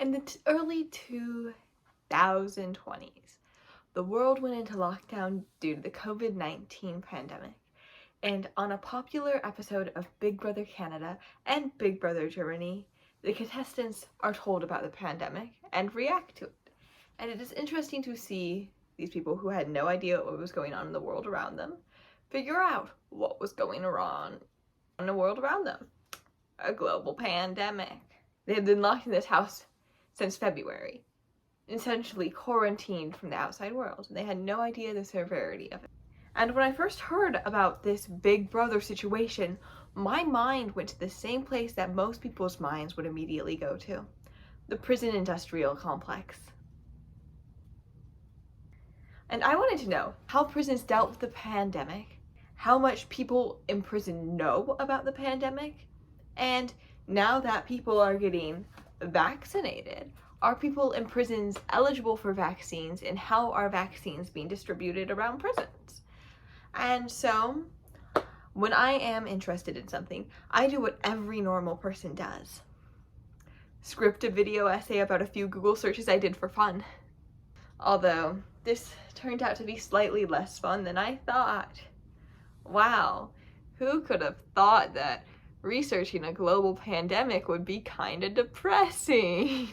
In the early 2020s, the world went into lockdown due to the COVID-19 pandemic. And on a popular episode of Big Brother Canada and Big Brother Germany, the contestants are told about the pandemic and react to it. And it is interesting to see these people who had no idea what was going on in the world around them figure out what was going on in the world around them. A global pandemic. They had been locked in this house since February, essentially quarantined from the outside world. They had no idea the severity of it. And when I first heard about this Big Brother situation, my mind went to the same place that most people's minds would immediately go to: the prison industrial complex. And I wanted to know how prisons dealt with the pandemic, how much people in prison know about the pandemic, and now that people are getting vaccinated, are people in prisons eligible for vaccines, and how are vaccines being distributed around prisons? And so, when I am interested in something, I do what every normal person does. Script a video essay about a few Google searches I did for fun. Although, this turned out to be slightly less fun than I thought. Wow, who could have thought that researching a global pandemic would be kind of depressing?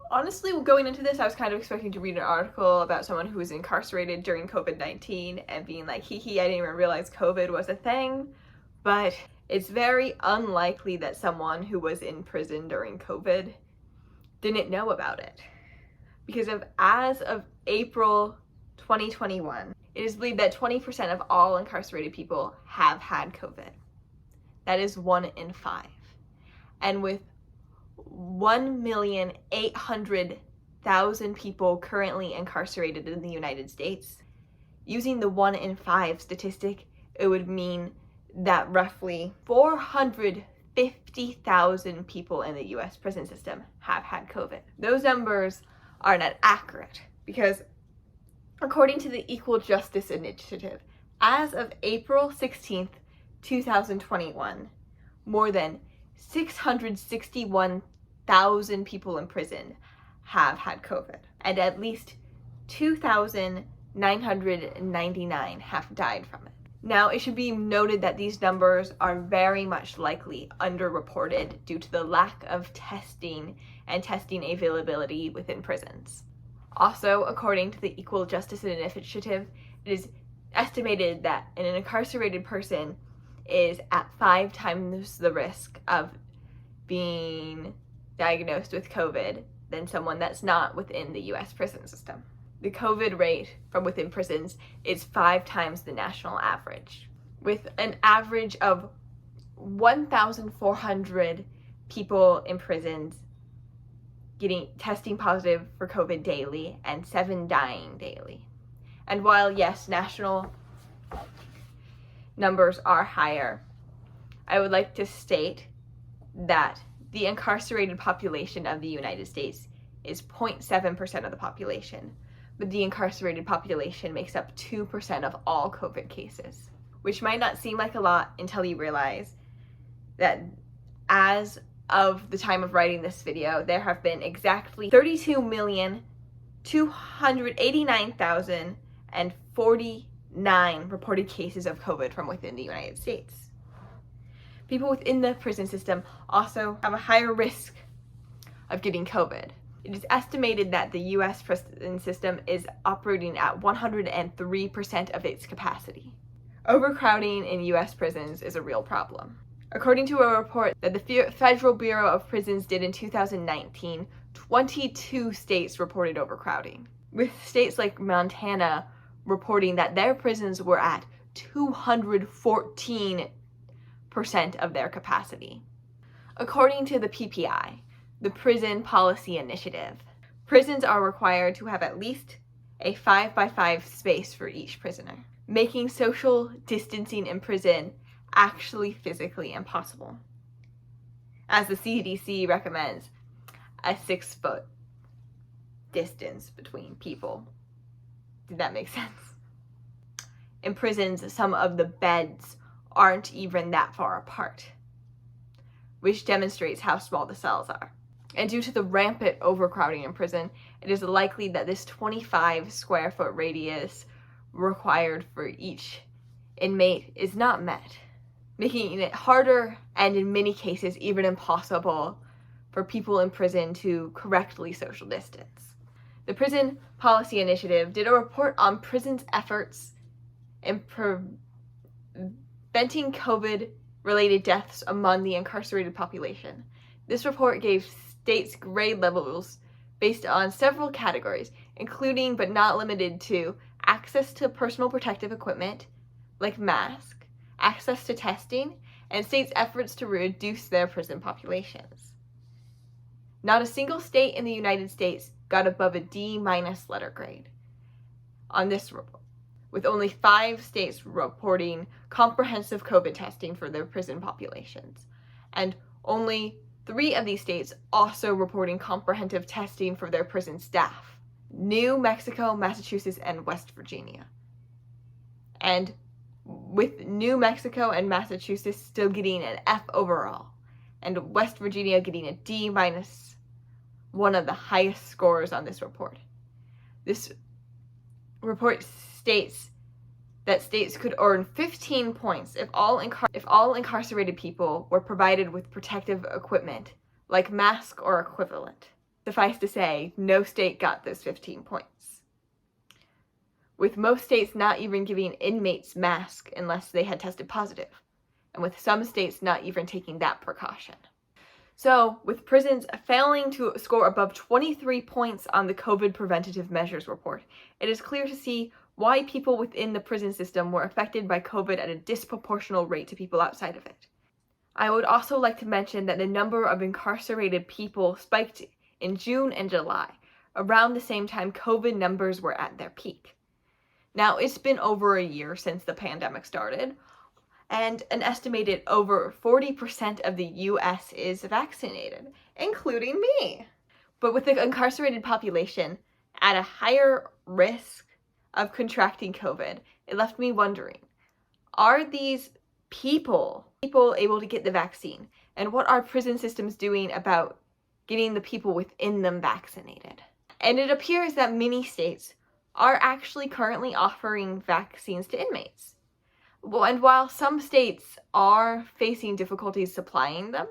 Honestly, going into this, I was kind of expecting to read an article about someone who was incarcerated during COVID-19 and being like, hee hee, I didn't even realize COVID was a thing. But it's very unlikely that someone who was in prison during COVID didn't know about it. Because as of April 2021, it is believed that 20% of all incarcerated people have had COVID. That is 1 in 5. And with 1,800,000 people currently incarcerated in the United States, using the 1 in 5 statistic, it would mean that roughly 450,000 people in the US prison system have had COVID. Those numbers are not accurate because, according to the Equal Justice Initiative, as of April 16th, 2021, more than 661,000 people in prison have had COVID, and at least 2,999 have died from it. Now, it should be noted that these numbers are very much likely underreported due to the lack of testing and testing availability within prisons. Also, according to the Equal Justice Initiative, it is estimated that an incarcerated person is at 5 times the risk of being diagnosed with COVID than someone that's not within the US prison system. The COVID rate from within prisons is 5 times the national average, with an average of 1,400 people in prisons testing positive for COVID daily and 7 dying daily. And while yes, national numbers are higher, I would like to state that the incarcerated population of the United States is 0.7% of the population, but the incarcerated population makes up 2% of all COVID cases, which might not seem like a lot until you realize that as of the time of writing this video, there have been exactly 32,289,049 reported cases of COVID from within the United States. People within the prison system also have a higher risk of getting COVID. It is estimated that the US prison system is operating at 103% of its capacity. Overcrowding in US prisons is a real problem. According to a report that the Federal Bureau of Prisons did in 2019, 22 states reported overcrowding, with states like Montana reporting that their prisons were at 214% of their capacity. According to the PPI, the Prison Policy Initiative, prisons are required to have at least a 5x5 space for each prisoner, making social distancing in prison actually physically impossible. As the CDC recommends, a 6-foot distance between people. Did that make sense? In prisons, some of the beds aren't even that far apart, which demonstrates how small the cells are. And due to the rampant overcrowding in prison, it is likely that this 25 square foot radius required for each inmate is not met, making it harder and in many cases even impossible for people in prison to correctly social distance. The Prison Policy Initiative did a report on prisons' efforts in preventing COVID-related deaths among the incarcerated population. This report gave states grade levels based on several categories, including but not limited to access to personal protective equipment like masks, access to testing, and states' efforts to reduce their prison populations. Not a single state in the United States got above a D- letter grade on this report, with only 5 states reporting comprehensive COVID testing for their prison populations, and only 3 of these states also reporting comprehensive testing for their prison staff: New Mexico, Massachusetts, and West Virginia. And with New Mexico and Massachusetts still getting an F overall, and West Virginia getting a D-, one of the highest scores on this report. This report states that states could earn 15 points if all incarcerated people were provided with protective equipment, like mask or equivalent. Suffice to say, no state got those 15 points, with most states not even giving inmates masks unless they had tested positive, and with some states not even taking that precaution. So, with prisons failing to score above 23 points on the COVID preventative measures report, it is clear to see why people within the prison system were affected by COVID at a disproportional rate to people outside of it. I would also like to mention that the number of incarcerated people spiked in June and July, around the same time COVID numbers were at their peak. Now, it's been over a year since the pandemic started, and an estimated over 40% of the US is vaccinated, including me. But with the incarcerated population at a higher risk of contracting COVID, it left me wondering, are these people able to get the vaccine? And what are prison systems doing about getting the people within them vaccinated? And it appears that many states are actually currently offering vaccines to inmates. Well, and while some states are facing difficulties supplying them,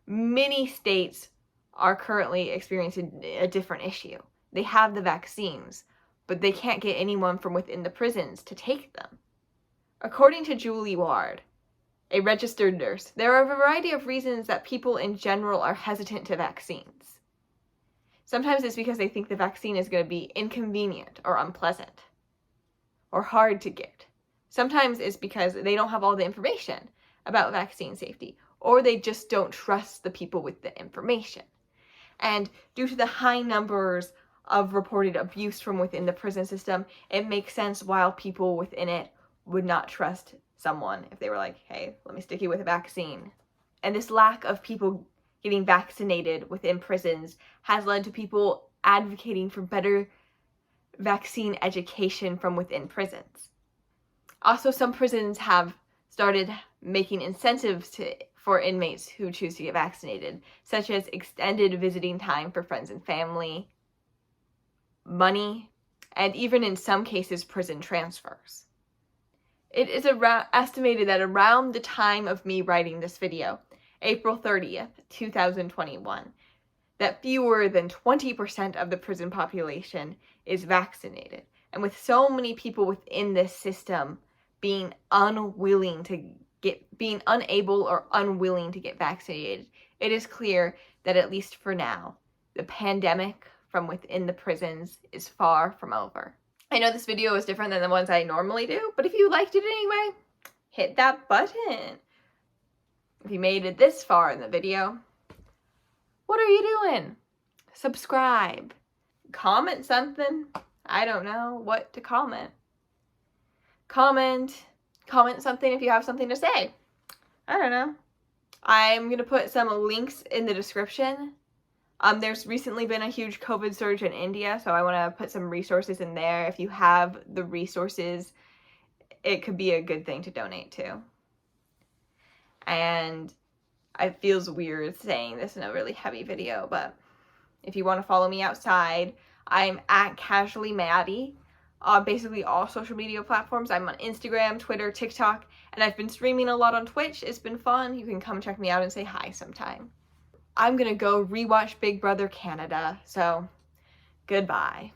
many states are currently experiencing a different issue. They have the vaccines, but they can't get anyone from within the prisons to take them. According to Julie Ward, a registered nurse, there are a variety of reasons that people in general are hesitant to vaccines. Sometimes it's because they think the vaccine is going to be inconvenient or unpleasant or hard to get. Sometimes it's because they don't have all the information about vaccine safety, or they just don't trust the people with the information. And due to the high numbers of reported abuse from within the prison system, it makes sense why people within it would not trust someone if they were like, hey, let me stick you with a vaccine. And this lack of people getting vaccinated within prisons has led to people advocating for better vaccine education from within prisons. Also, some prisons have started making incentives for inmates who choose to get vaccinated, such as extended visiting time for friends and family, money, and even in some cases, prison transfers. It is estimated that around the time of me writing this video, April 30th, 2021, that fewer than 20% of the prison population is vaccinated. And with so many people within this system being unable or unwilling to get vaccinated, it is clear that at least for now, the pandemic from within the prisons is far from over. I know this video is different than the ones I normally do, but if you liked it anyway, hit that button. If you made it this far in the video, what are you doing? Subscribe. Comment something. I don't know what to comment. Comment something if you have something to say. I don't know. I'm going to put some links in the description. There's recently been a huge COVID surge in India, so I want to put some resources in there. If you have the resources, it could be a good thing to donate to. And It feels weird saying this in a really heavy video, but if you want to follow me outside, I'm at Casually Maddie on basically all social media platforms. I'm on Instagram, Twitter, TikTok, and I've been streaming a lot on Twitch. It's been fun. You can come check me out and say hi sometime. I'm gonna go rewatch Big Brother Canada, so goodbye.